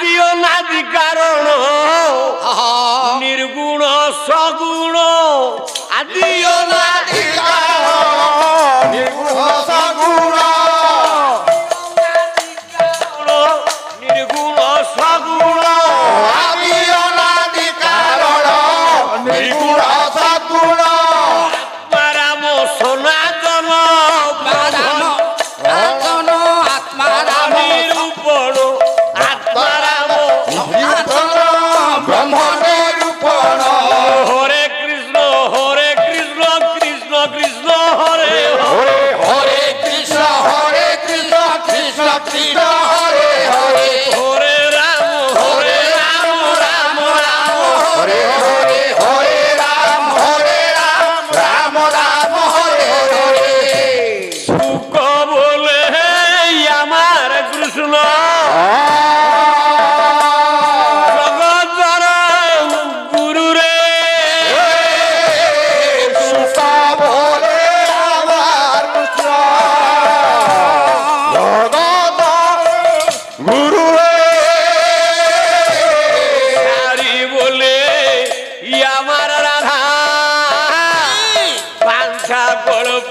আদি অনাদি কারণ নির্গুণ সগুণ আদি অনাদি কারণ নির্গুণ সগুণ নির্গুণ সগুণ আদি অনাদি কারণ নির্গুণ সগুণ আত্মারাম সনাতন আত্মারাম রূপণ আত্মারাম ব্রহ্মণের রূপণ হরে কৃষ্ণ কৃষ্ণ কৃষ্ণ হরে হরে হরে কৃষ্ণ কৃষ্ণ কৃষ্ণ হরে হরে হরে রাম রাম রাম হরে হরে হরে রাম রাম রাম হরে হরে সুখ বলে আমার কৃষ্ণ জগৎ গুরু রে সুখ বলে আমার কৃষ্ণ জগৎ গুরু রে সারি বলে আমার রাধা পাঞ্ছা করব